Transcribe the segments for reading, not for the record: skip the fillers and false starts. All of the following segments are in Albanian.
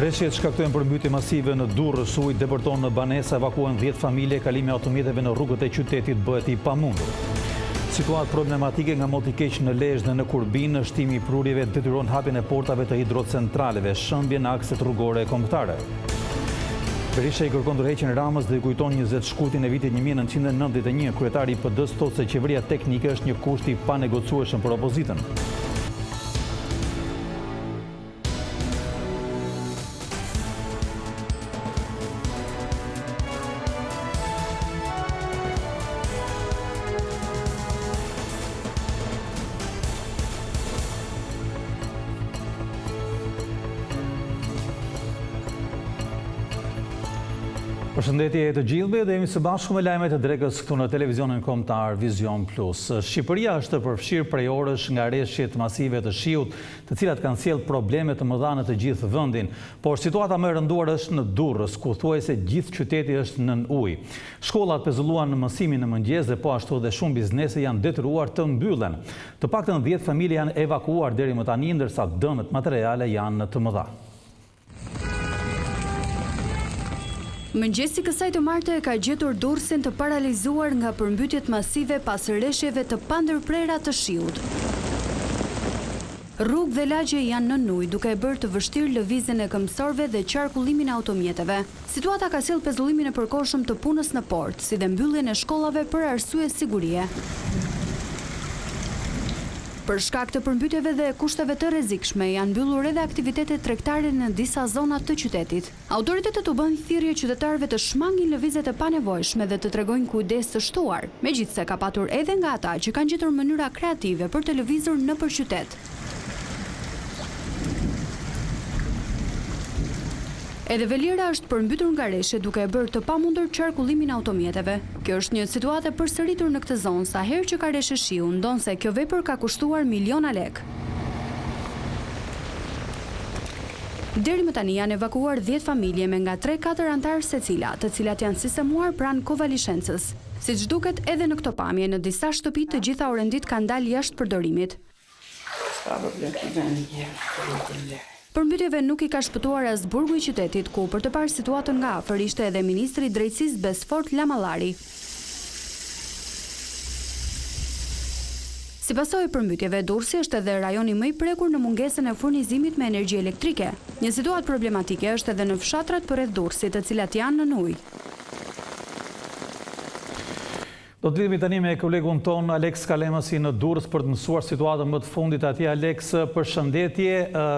Rreshjet shkaktojnë përmbytje masive në Durrës, ujë depërton në banesa, evakuohen 10 familje, kalimi automjeteve në rrugët e qytetit bëhet i pamundur. Situatë problematike nga moti keq në Lezhë dhe në Kurbinë, shtimi i prurjeve detyron hapjen e portave të hidrocentraleve, shëmbje në akset rrugore kombëtare. Berisha i kërkon tërheqjen e Ramës dhe i kujton 20 shkurtin e vitit 1991. Kryetari i PD-s thotë se qeveria teknike është një kusht i panegocueshëm për opozitën. Përshëndetje të gjithëve, dhe jemi së bashku me lajmet e drekës këtu në televizionin kombëtar Vision Plus. Shqipëria është përfshirë prej orësh nga rreshjet masive të shiut, të cilat kanë sjellë probleme të mëdha në të gjithë vendin, por situata më e rënduar është në Durrës, ku thuajse gjithë qyteti është nën ujë. Shkollat pezulluan në mësimin në mëngjes dhe po ashtu edhe shumë biznese janë detyruar të mbyllen. Të paktën 10 familje janë evakuuar deri më tani, ndërsa dëmet materiale janë të mëdha. Mëngjesi kësaj të martë ka gjetur Durrësin të paralizuar nga përmbytjet masive pas rreshjeve të pandërprera të shiut. Rrugë dhe lagje janë në ujë, duke e bërë të vështirë lëvizjen e këmbësorëve dhe qarkullimin e automjeteve. Situata ka sjellë pezullimin e përkohshëm të punës në port, si dhe mbylljen e shkollave për arsye sigurie. Për shkak të përmbytjeve dhe kushteve të rrezikshme, janë mbyllur edhe aktivitetet tregtare në disa zona të qytetit. Autoritetet u bën thirrje qytetarëve të shmangin lëvizjet e panevojshme dhe të tregojnë kujdes të shtuar, megjithse ka patur edhe nga ata që kanë gjetur mënyra kreative për të lëvizur nëpër qytet. Edhe Veliera është përmbytur nga rreshje, duke e bërë të pamundur qarkullimin e automjeteve. Kjo është një situatë e përsëritur në këtë zonë, sa herë që ka rreshje shiu, ndonse kjo vepër ka kushtuar miliona lek. Deri më tani janë evakuuar 10 familje me nga 3-4 antarë secila, të cilat janë sistemuar pranë Kovalishensës. Siç duket, edhe në këto pamje, në disa shtëpi të gjitha orëndit kanë dalë jashtë përdorimit. Përmbytjeve nuk i ka shpëtuar as burgu i qytetit, ku për të parë situatën nga afër ishte edhe ministri i drejtësisë Besfort Lamallari. Si pasojë e përmbytjeve, Durrësi është edhe rajoni më i prekur në mungesën e furnizimit me energji elektrike. Një situatë problematike është edhe në fshatrat përreth Durrësit, të cilat janë në ujë. Do të lidhemi tani me kolegun ton Alex Kalemasi në Durrës për të mësuar situatën më të fundit atje. Alex, përshëndetje.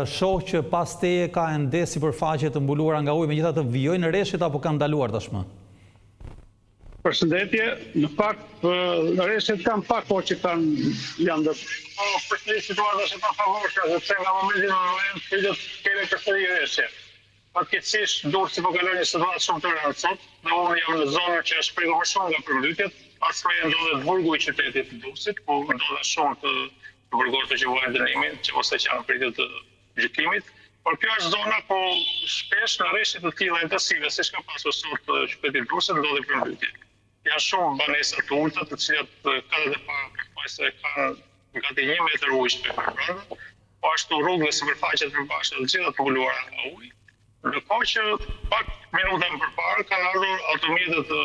Shoh që pas teje ka ende sipërfaqe të mbuluara nga ujë, megjithatë vijojnë rreshtet apo kanë ndaluar tashmë? Përshëndetje. Në fakt rreshtet kanë pak, por që janë të për këtë situatë është pa favorshme, sepse nga momenti në moment pritet kemi përsëri rreshje. Fatkeqësisht Durrësi po kalon një situatë shumë të rëndë sot, dhe unë jam në zonën që është prekur shumë nga përmbytjet. Pastaj ndodhet burgu i qytetit të Durrësit, ku ndodhen shumë të burgosë që vuajnë dënimin, që ose që janë pritur të gjykimit. Por kjo është zona ku shpesh në rreshje të tilla intensive, siç ka pasur sot qyteti i Durrësit, ndodhin përmbytje. Janë shumë banesa të ulta, të cilat katët e para përfaqëse kanë gati 1 metër ujë shpejt. Po ashtu rrugë dhe sipërfaqet përbashkët të gjitha të mbuluara nga ujë. Ndërkohë që pak minuta më përpara kanë ardhur automjetet të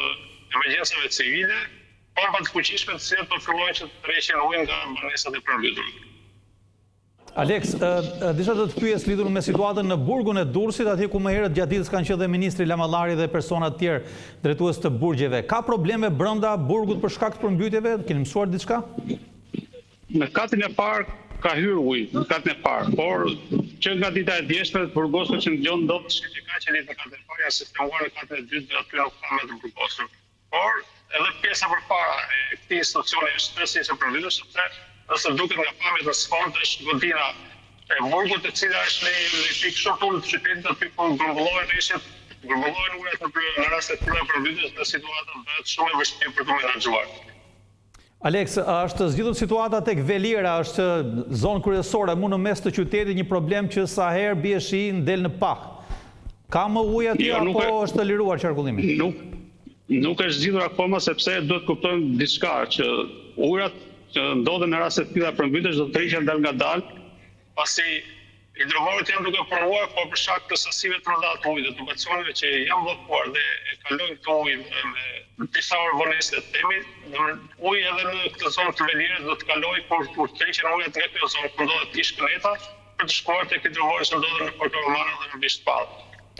emergjencave civile, pompa të fuqishme të cilat po fillojnë që të tërheqin ujin nga banesat e përmbytura. Alex, disha të të pyes lidhur me situatën në burgun e Durrësit, atje ku më herët gjatë ditës kanë qenë dhe ministri Lamallari dhe persona të tjerë drejtues të burgjeve. Ka probleme brenda burgut për shkak të përmbytjeve? Keni mësuar diçka? Në katin e parë ka hyrë ujë, në katin e parë, por që nga dita e djeshme burgosur që ndjon dot që ka që në katin e parë janë sistemuar në katin e dytë dhe aty ka kamë të burgosur. Por edhe pjesa përpara e këtij institucioni është stresisë së përmbytjes, sepse nëse duket nga pamjet në sfond është godina e burgut, e cila është në pikë shumë të ulët të qytetit, aty ku grumbullohen rreshjet, grumbullohen ujat në rast të tilla përmbytjes dhe situata bëhet shumë e vështirë për të menaxhuar. Alex, është zgjidhur situata tek Veliera, është zonë kryesore, mu në mes të qytetit, një problem që sa herë bie shi del në pah. Ka më ujë aty apo është liruar qarkullimi? Nuk është zgjidhur akoma, sepse duhet kuptojmë diçka, që ujërat që ndodhen në raste të tilla përmbytjesh do të tërhiqen dal nga dal, pasi hidrovorët janë duke punuar, po për shkak të sasive të mëdha të ujit, të lokacioneve që janë bllokuar dhe e kalojnë këto ujë me disa orë vonesë të temi, uji edhe në këtë zonë të velierës do të kalojë kur tërheqen ujat nga kjo zonë, kur ndodhet kish këneta, për të shkuar tek hidrovorët që ndodhen në Portomarë dhe në Bishpall.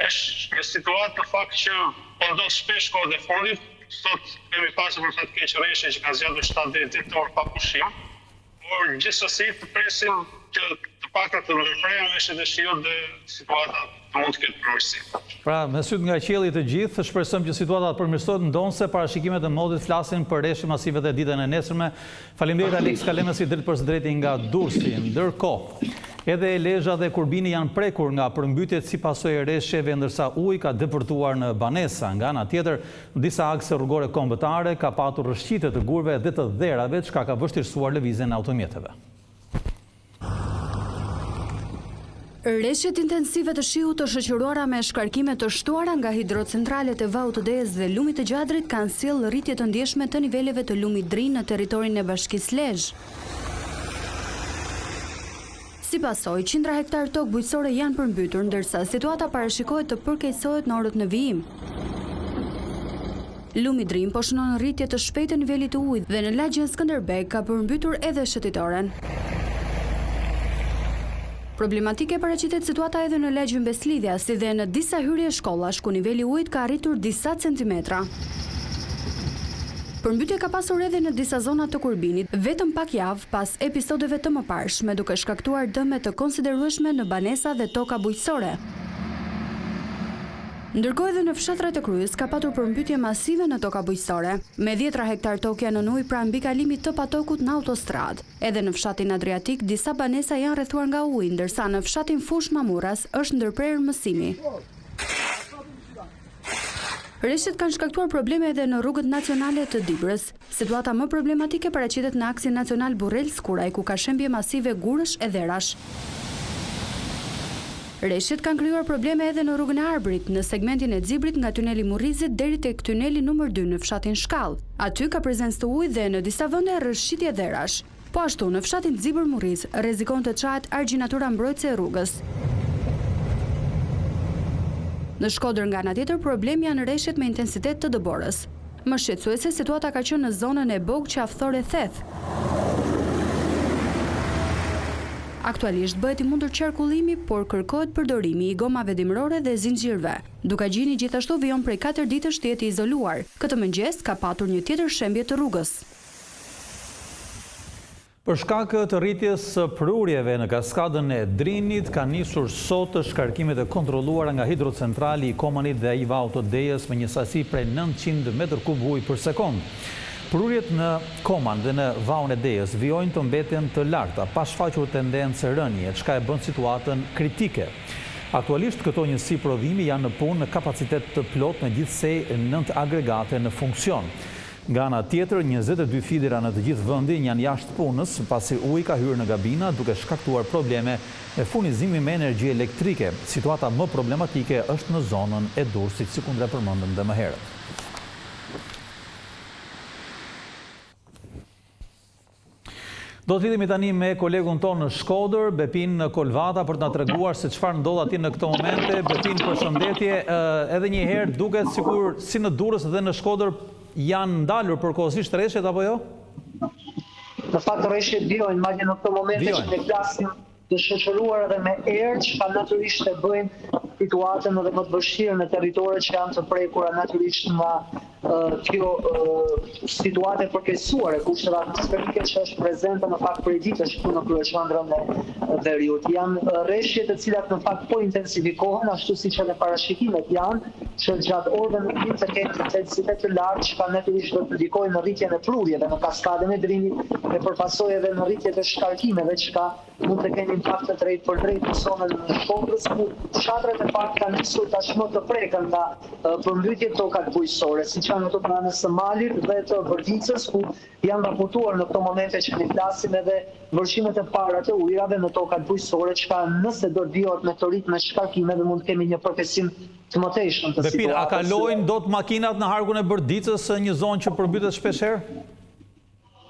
Është një situatë në fakt që po ndodh shpesh kohë dhe fundit, sot kemi pasur për fat keq rreshe që ka zgjatur 7 deri 8 orë pa pushim, por gjithsesi të presim që të paktën të ndërprerë veshjet e shiut dhe situata të mund të ketë përmirësi. Pra, me syt nga qielli të gjithë, shpresojmë që situata të përmirësohet, ndonse parashikimet e modit flasin për rreshje masive të ditën e nesërme. Faleminderit Alex Kalemesi drejt për drejti nga Durrësi. Ndërkohë, edhe Lezhë dhe Kurbini janë prekur nga përmbytjet si pasojë e rreshjeve, ndërsa uji ka depërtuar në banesa. Nga ana tjetër, disa akse rrugore kombëtare ka patur rrëshqitje të gurve dhe të dherave, çka ka vështirësuar lëvizjen e automjeteve. Rreshjet intensive të shiut të shoqëruara me shkarkime të shtuara nga hidrocentralet e Vaut të Dejes dhe lumit të Gjadrit kanë sjellë rritje të ndjeshme të niveleve të lumit Drin në territorin e bashkisë Lezhë. Si pasojë, qindra hektar tokë bujqësore janë përmbytur, ndërsa situata parashikohet të përkeqësohet në orët në vijim. Lumi Drin po shënon rritje të shpejtë të nivelit të ujit dhe në lagjen Skënderbeg ka përmbytur edhe shëtitoren. Problematike paraqitet situata edhe në lagjën Beslidhja, si dhe në disa hyrje shkollash ku niveli i ujit ka arritur disa centimetra. Përmbytje ka pasur edhe në disa zona të Kurbinit, vetëm pak javë pas episodeve të mëparshme, duke shkaktuar dëme të konsiderueshme në banesa dhe toka bujqësore. Ndërkohë edhe në fshatrat e Kryes ka patur përmbytje masive në toka bujqësore, me 10 hektar tokë janë në ujë pranë mbikalimit të patokut në autostradë. Edhe në fshatin Adriatik disa banesa janë rrethuar nga uji, ndërsa në fshatin Fush Mamuras është ndërprerë mësimi. Rreshtet kanë shkaktuar probleme edhe në rrugët nacionale të Dibrës. Situata më problematike paraqitet në aksin nacional Burrel-Skuraj, ku ka shembje masive gurësh e dherash. Rreshtet kanë krijuar probleme edhe në rrugën e Arbrit, në segmentin e Xibrit nga tuneli Murrizit deri tek tuneli numër 2 në fshatin Shkallë. Aty ka prezencë të ujit dhe në disa vende rrëshqitje dherash. Po ashtu në fshatin Xibër Murriz rrezikon të çahet argjinatura mbrojtëse e rrugës. Në Shkodër nga ana tjetër problemi janë rreshtet me intensitet të dëborës. Më shqetësuese situata ka qenë në zonën e Bog Qaftore Theth. Aktualisht bëhet i mundur qarkullimi, por kërkohet përdorimi i gomave dimrore dhe zinxhirëve. Dukagjini gjithashtu vijon prej 4 ditësh të jetë i izoluar. Këtë mëngjes ka patur një tjetër shembje të rrugës. Për shkak të rritjes së prurjeve në kaskadën e Drinit, ka nisur sot shkarkimet e kontrolluara nga hidrocentrali i Komanit dhe ai Vaut të Dejes me një sasi prej 900 m3 ujë për sekond. Prurjet në Koman dhe në Vaun e Dejes vijojnë të mbeten të larta, pa shfaqur tendencë rënje, çka e bën situatën kritike. Aktualisht këto njësi prodhimi janë në punë në kapacitet të plot me gjithsej 9 agregate në funksion. Nga ana tjetër, 22 fidera në të gjithë vendin janë jashtë punës, pasi uji ka hyrë në gabina duke shkaktuar probleme me furnizimi me energji elektrike. Situata më problematike është në zonën e Durrësit, siç u përmendëm dhe më herët. Do të lidhemi tani me kolegun tonë në Shkodër, Bepin Kolvata, për të na treguar se çfarë ndodh aty në këto momente. Bepin, përshëndetje. Edhe një herë duket sikur si në Durrës dhe në Shkodër janë ndalur përkohësisht rreshtet apo jo? Në fakt rreshtet vijojnë, madje në këto momente që ne flasim të shoqëruar edhe me erë, që natyrisht e bëjnë situatën edhe më të vështirë në territoret që janë të prekura natyrisht nga kjo situatë e përkeqësuar e kushteve atmosferike që është prezente në fakt prej ditësh këtu në kryeqendrën e Veriut. Janë rreshje të cilat në fakt po intensifikohen, ashtu siç edhe parashikimet janë, që gjatë orëve në ditë të kenë intensitet të lartë, që natyrisht do të ndikojnë në rritjen e prurjeve në kaskadën e Drinit dhe përpasoj edhe në rritje të shkarkimeve, që mund të kenë impakt të drejtë për drejtë në zonën e Shkodrës, ku fshatrat e parë kanë nisur tashmë të prekën nga përmbytjet tokat bujqësore, siç janë ato pranë së Malit dhe të Vërdicës, ku janë raportuar në këto momente që ne flasim edhe vërqimet e para të ujrave në tokat bujqësore, që nëse do të vijohet me të ritme shkarkime dhe mund të kemi një përkeqësim të mëtejshëm të situatës. Bepin, a kalojnë dot makinat në harkun e Vërdicës, një zonë që përmbytet shpesh herë?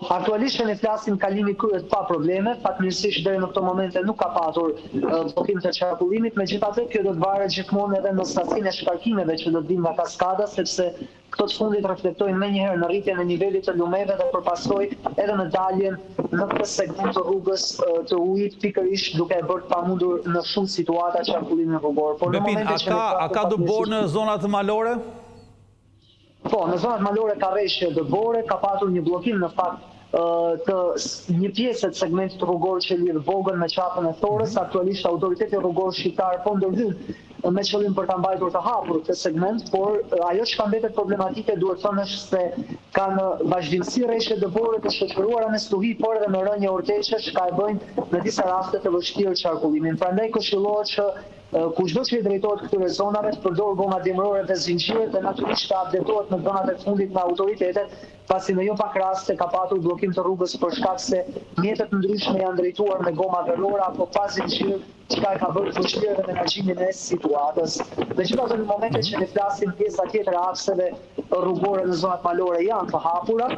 Aktualisht ne flasim kalimi kryet pa probleme, fatmirësisht deri në këtë momente nuk ka patur bllokim të qarkullimit, megjithatë kjo do të varet gjithmonë edhe në stasinë e shkarkimeve që do të vinë nga kaskada, sepse këto të fundit reflektojnë menjëherë në rritjen e nivelit të lumeve dhe përpasoj edhe në daljen në këtë segment të rrugës të ujit, pikërisht duke e bërë pamundur në shumë situata qarkullimin rrugor. Por në Bepin, a ka dëbor në zonat malore? Po, në zonat malore ka rreshje dëbore, ka patur një bllokim në fakt të një pjesë të segmentit rrugor që lidh Vogën me qafën e Thorës. Aktualisht autoriteti rrugor shqiptar po ndërhyn me qëllim për ta mbajtur të hapur këtë segment, por ajo që ka mbetet problematike duhet thënë është se kanë vazhdimsi rreshje dëbore të shoqëruara me stuhi, por edhe me rënje orteqesh, ka e bëjnë në disa raste të vështirë qarkullimin. Prandaj këshillohet që kushdo që i drejtohet këtyre zonave të përdorë goma dimrore dhe zinxhire dhe natyrisht të updatohet në zonat e fundit nga autoritetet, pasi në jo pak raste ka patur bllokim të rrugës për shkak se mjetet ndryshme janë drejtuar me goma verore apo pa zinxhir, çka ka bërë vështirë edhe menaxhimin e situatës. Megjithatë në momentet që ne flasim, pjesa tjetër e akseve rrugore në zonat malore janë të hapura,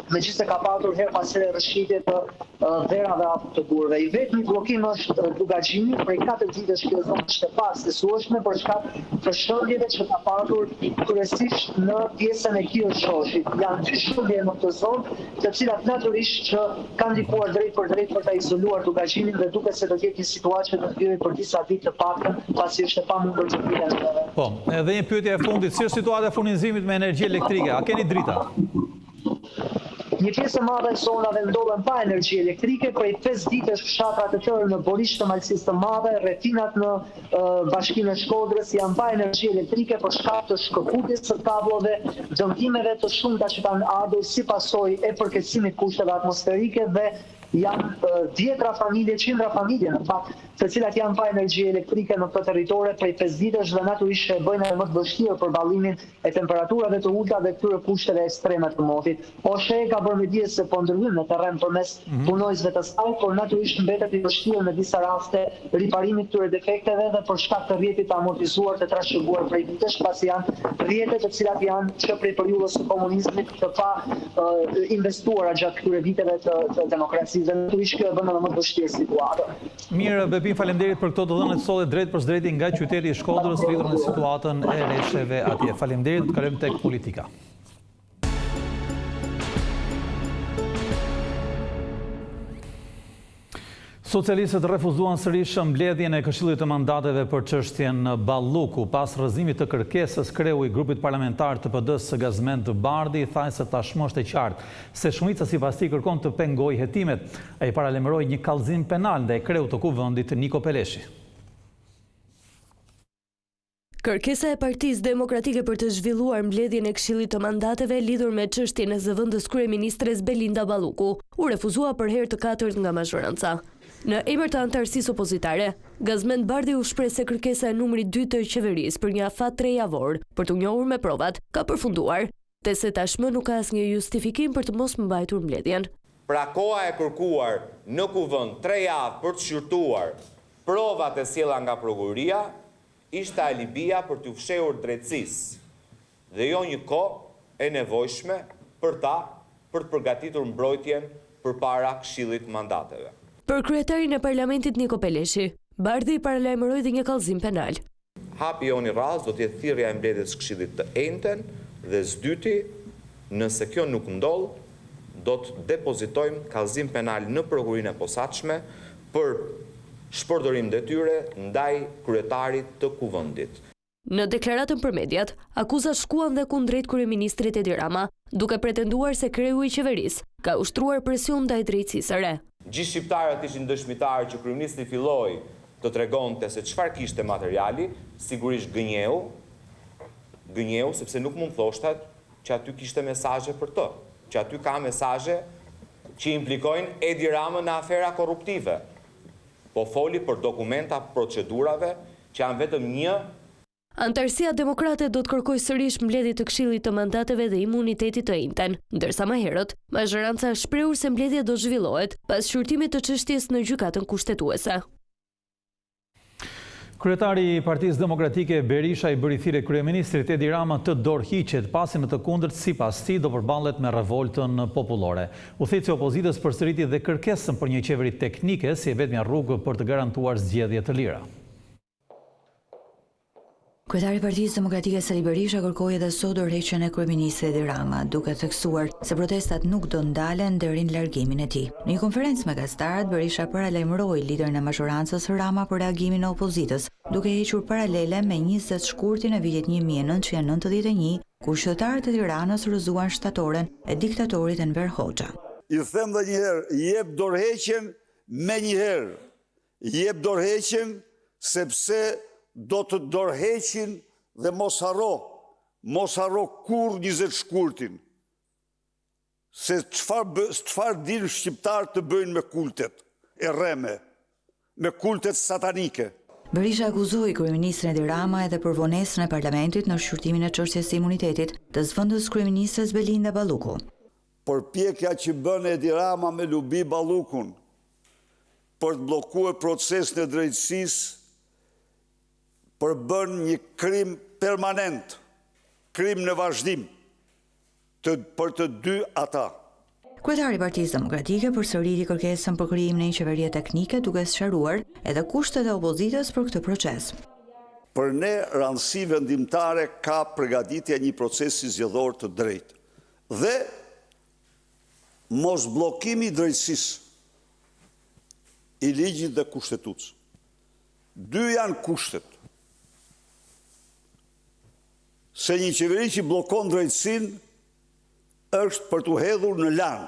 megjithëse ka patur her pas here rrëshqitje të dherave apo të burrave. I vetmi bllokim është Dugaxhini, prej 4 ditësh kjo zonë është e pasësueshme për shkak të shërbjeve që ka patur kryesisht në pjesën e Kirëshoshit. Janë 2 shërbje në këtë zonë, të cilat natyrisht që kanë ndikuar drejt për ta izoluar Dugaxhinin dhe duket se do të jetë një situatë që do të vijë për disa ditë të paktën, pasi është e pamundur të vihet. Po, edhe një pyetje e fundit, si është situata e furnizimit me energji elektrike? A keni drita? Një pjesë e madhe e zonave ndodhen pa energji elektrike, prej 5 ditësh fshatrat të tërë në Borish të Malësisë të Madhe, rrethinat në Bashkinë e Shkodrës janë pa energji elektrike për shkak të shkëputjes së kabllove, dëmtimeve të shumta që kanë ardhur si pasojë e përkeqësimit kushteve atmosferike dhe janë 10 familje, 100 familje në fakt, të cilat janë pa energji elektrike në këtë territore prej 5 ditësh dhe natyrisht e bëjnë edhe më të vështirë për ballimin e temperaturave të ulta dhe këtyre kushteve ekstreme të motit. OSHE ka bërë me dije se po ndërhyn në terren përmes punojësve të saj, por natyrisht mbetet i vështirë në disa raste riparimi këtyre defekteve dhe për shkak të rrjetit të amortizuar të trashëguar prej vitesh, pasi janë rrjete të cilat janë që prej periudhës së komunizmit të pa investuara gjatë këtyre viteve të demokracisë. Dhe natyrisht kjo e bën edhe më të vështirë situatën. Mirë, Bepin, faleminderit për këto të dhënë të sollit drejt për drejti nga qyteti i Shkodrës lidhur me situatën e rreshjeve atje. Faleminderit, të kalojmë tek politika. Socialistët refuzuan sërish mbledhjen e Këshillit të Mandateve për çështjen në Balluku. Pas rrëzimit të kërkesës, kreu i grupit parlamentar të PD-s Gazmend Bardhi thaj se tashmë është e qartë se shumica sipas tij kërkon të pengojë hetimet. Ai paralajmëroi një kallëzim penal ndaj kreut të kuvendit Niko Peleshi. Kërkesa e Partisë Demokratike për të zhvilluar mbledhjen e Këshillit të Mandateve lidhur me çështjen e zëvendës kryeministres Belinda Balluku u refuzua për herë të katërt nga mazhoranca. Në emër të antarësisë opozitare, Gazmend Bardhi u shpreh se kërkesa e numrit 2 të qeverisë për një afat 3 javor për të njohur me provat ka përfunduar, dhe se tashmë nuk ka asnjë justifikim për të mos mbajtur mbledhjen. Pra koha e kërkuar në kuvend 3 javë për të shqyrtuar provat e sjella nga prokuroria ishte alibia për t'u fshehur drejtësisë dhe jo një kohë e nevojshme për të përgatitur mbrojtjen përpara Këshillit të Mandateve. Për kryetarin e parlamentit Niko Peleshi, Bardhi paralajmëroi dhe një kallëzim penal. Hapi joni radhës do të jetë thirrja e mbledhjes së Këshillit të enjten dhe s'dyti, nëse kjo nuk ndodh, do të depozitojmë kallëzim penal në prokurorinë e posaçme për shpërdorim detyre ndaj kryetarit të kuvendit. Në deklaratën për mediat, akuzat shkuan dhe kundrejt kryeministrit Edi Rama, duke pretenduar se kreu i qeverisë ka ushtruar presion ndaj drejtësisë së re. Gjithë shqiptarët ishin dëshmitarë që kryeministri filloi të tregonte se çfarë kishte materiali, sigurisht gënjeu sepse nuk mund thoshtat që aty kishte mesazhe për të, që aty ka mesazhe që implikojnë Edi Ramën në afera korruptive. Po foli për dokumenta procedurave që janë vetëm një. Antarësia Demokrate do të kërkojë sërish mbledhje të Këshillit të Mandateve dhe imunitetit të enjten, ndërsa më herët, mazhoranca është shprehur se mbledhja do zhvillohet pas shqyrtimit të çështjes në gjykatën kushtetuese. Kryetari i Partisë Demokratike Berisha i bëri thirrje kryeministrit Edi Rama të dorëhiqet pasi në të kundërt sipas tij do përballet me revoltën popullore. Udhëheqësi i opozitës përsëriti dhe kërkesën për një qeveri teknike si e vetmja rrugë për të garantuar zgjedhje të lira. Kryetari i Partisë Demokratike Sali Berisha kërkoi edhe sot dorëheqjen e kryeministrit Edi Rama, duke theksuar se protestat nuk do ndalen deri në largimin e tij. Në një konferencë me gazetarët, Berisha paralajmëroi liderin e majorancës Rama për reagimin e opozitës, duke hequr paralele me 20 shkurtin e vitit 1991, kur qytetarët e Tiranës rrëzuan shtatoren e diktatorit Enver Hoxha. I them dhe njëherë, jep dorëheqjen me njëherë. Jep dorëheqjen sepse do të dorëheqin dhe mos harro kur 20 shkurtin. Se çfarë din shqiptar të bëjnë me kultet e rreme, me kultet satanike. Berisha akuzoi kryeministrin Edi Rama edhe për vonesën e parlamentit në shqyrtimin e çështjes së imunitetit të zëvendës kryeministres Belinda Balluku. Përpjekja që bën Edi Rama me Lubi Ballukun për të bllokuar procesin e drejtësisë përbën një krim permanent, krim në vazhdim për të dy ata. Kryetari i Partisë Demokratike përsëriti kërkesën për krijimin e një qeverie teknike, duke sqaruar edhe kushtet e opozitës për këtë proces. Për ne rëndësi vendimtare ka përgatitja një procesi zgjedhor të drejtë dhe mos bllokimi i drejtësisë, i ligjit dhe kushtetutës. Dy janë kushtet. Se një qeveri që bllokon drejtësinë është për t'u hedhur në lan.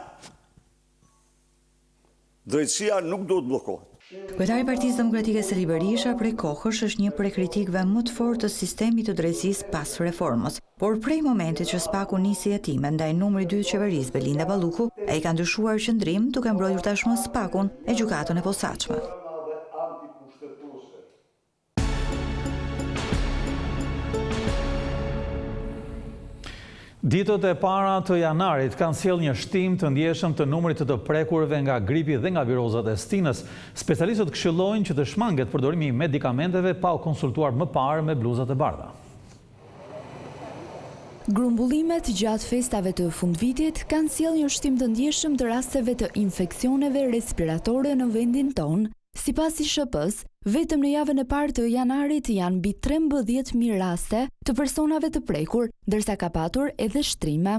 Drejtësia nuk do të bllokohet. Kryetari i Partisë Demokratike Sali Berisha prej kohësh është një prej kritikëve më të fortë të sistemit të drejtësisë pas reformës, por prej momentit që SPAK-u nisi hetimet ndaj numrit 2 të qeverisë Belinda Balluku, ai ka ndryshuar qëndrim duke mbrojtur tashmë SPAK-un e gjykatën e posaçme. Ditët e para të janarit kanë sjellë një shtim të ndjeshëm të numrit të prekurve nga gripi dhe nga virozat e stinës. Specialistët këshillojnë që të shmanget përdorimi i medikamenteve pa u konsultuar më parë me bluzat e bardha. Grumbullimet gjatë festave të fundvitit kanë sjellë një shtim të ndjeshëm të rasteve të infeksioneve respiratore në vendin tonë. Sipas ISHP-s, vetëm në javën e parë të janarit janë mbi 13.000 raste të personave të prekur, ndërsa ka patur edhe shtrime.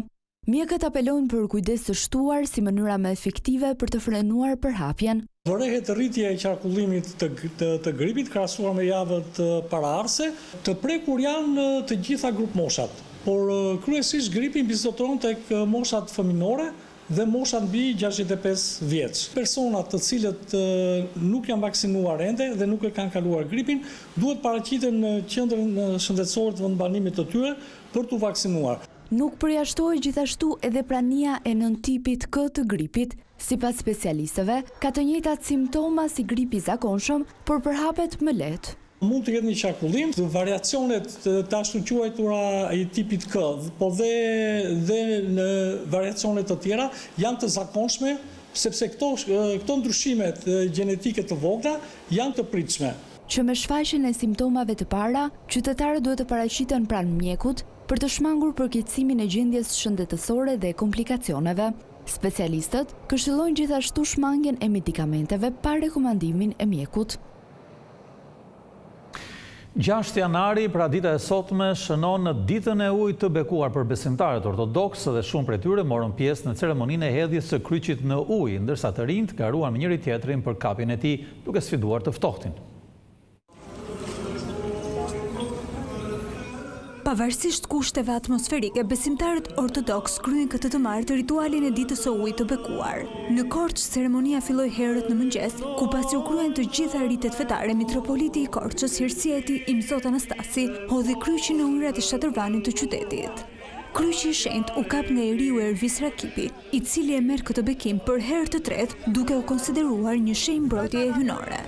Mjekët apelojnë për kujdes të shtuar si mënyra më efektive për të frenuar përhapjen. Vërehet rritja e qarkullimit të gripit krahasuar me javët paraardhëse, të prekur janë të gjitha grup moshat, por kryesisht gripi mbizotron tek moshat fëminore dhe moshat mbi 65 vjeç. Personat të cilët nuk janë vaksinuar ende dhe nuk e kanë kaluar gripin, duhet paraqiten në qendrën shëndetësore të vendbanimit të tyre për t'u vaksinuar. Nuk përjashtohet gjithashtu edhe prania e nëntipit K të gripit. Sipas specialistëve, ka të njëjtat simptoma si gripi i zakonshëm, por përhapet më lehtë. Mund të ketë një qarkullim, variacionet të ashtu quajtura i tipit K, po dhe në variacionet të tjera janë të zakonshme, sepse këto ndryshimet gjenetike të vogla janë të pritshme. Që me shfaqjen e simptomave të para, qytetarët duhet të paraqiten pranë mjekut për të shmangur përkeqësimin e gjendjes shëndetësore dhe komplikacioneve. Specialistët këshillojnë gjithashtu shmangjen e medikamenteve pa rekomandimin e mjekut. 6 janari, pra dita e sotme, shënon në ditën e ujit të bekuar për besimtarët ortodoks dhe shumë prej tyre morën pjesë në ceremoninë e hedhjes së kryqit në ujë, ndërsa të rinjt garuan me njëri tjetrin për kapjen e tij, duke sfiduar të ftohtin. Pavarësisht kushteve atmosferike, besimtarët ortodoks kryen këtë të martë ritualin e ditës së ujit të bekuar. Në Korçë, ceremonia filloi herët në mëngjes, ku pasi u kryen të gjitha ritet fetare, mitropoliti i Korçës, Hirsieti Imzot Anastasi, hodhi kryqin në ujërat e shatërvanit të qytetit. Kryqi i shenjtë u kap nga Eriu Ervis Rakipi, i cili e merr këtë bekim për herë të tretë, duke u konsideruar një shenjë mbrojtjeje hyjnore.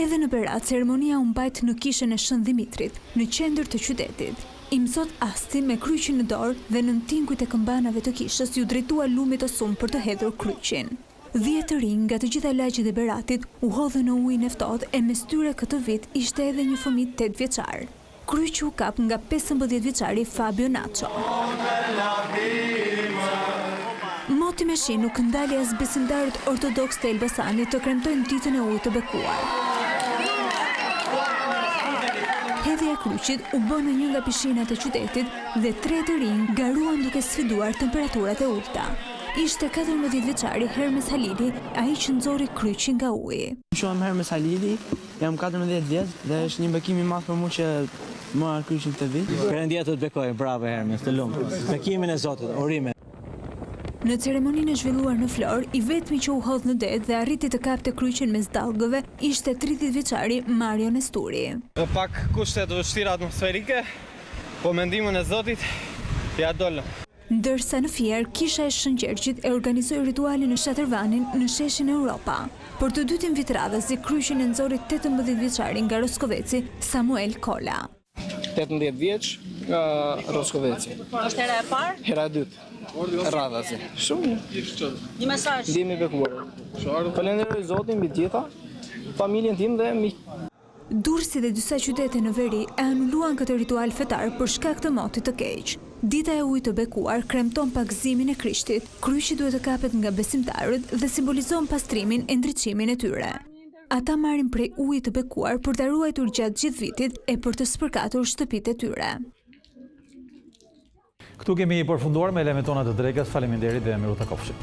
Edhe në Berat, ceremonia u mbajt në kishën e Shën Dimitrit, në qendër të qytetit. Imzot Asti me kryqin në dorë dhe në tinguit e këmbanave të kishës ju drejtua lumit të sumë për të hedhur kryqin. 10 të rinj nga të gjitha lagjet e Beratit u hodhën në ujin e ftohtë e mes tyre këtë vit ishte edhe një fëmijë 8 vjeçar. Kryqi u kap nga 15 vjeçari Fabio Nacho. Moti Meshi nuk ndali as besimtarët ortodoks të Elbasanit të kremtojnë ditën e ujit të bekuar. Hedhja e kryqit u bë në një nga pishinat e qytetit dhe 3 të rinj garuan duke sfiduar temperaturat e ulta. Ishte 14 vjeçari Hermes Halili, ai që nxorri kryqin nga uji. Quhem Hermes Halili, jam 14 vjeç dhe është një bekim i madh për mua që mora kryqin këtë vit. Perëndia të bekoj, bravo Hermes, të lumë. Bekimin e Zotit, urime. Në ceremoninë e zhvilluar në Florë, i vetmi që u hodh në det dhe arriti të kapte kryqin mes dallgëve ishte 30 vjeçari Mario Nesturi. Pak kushte të vështira atmosferike, po mendimin e Zotit ja dolën. Ndërsa në Fier, kisha e Shëngjergjit e organizoi ritualin në Shatërvanin në sheshin Europa. Për të dytin vit radhës, kryqin e nxorri 18 vjeçari nga Roskoveci, Samuel Kola. 18 vjeç nga Roskoveci. Është hera e parë? Hera e dytë. Radhasi. Shumë. Një mesazh. Ndihmë bekuar. Falenderoj Zotin mbi gjitha, familjen tim dhe miq. Durrësi dhe disa qytete në veri e anuluan këtë ritual fetar për shkak të motit të keq. Dita e ujit të bekuar kremton pagëzimin e Krishtit. Kryqi duhet të kapet nga besimtarët dhe simbolizon pastrimin e ndriçimin e tyre. Ata marrin prej ujit të bekuar për ta ruajtur gjatë gjithë vitit e për të spërkatur shtëpitë e tyre. Këtu kemi përfunduar me elementonat të drekës. Faleminderit dhe miru takofshim.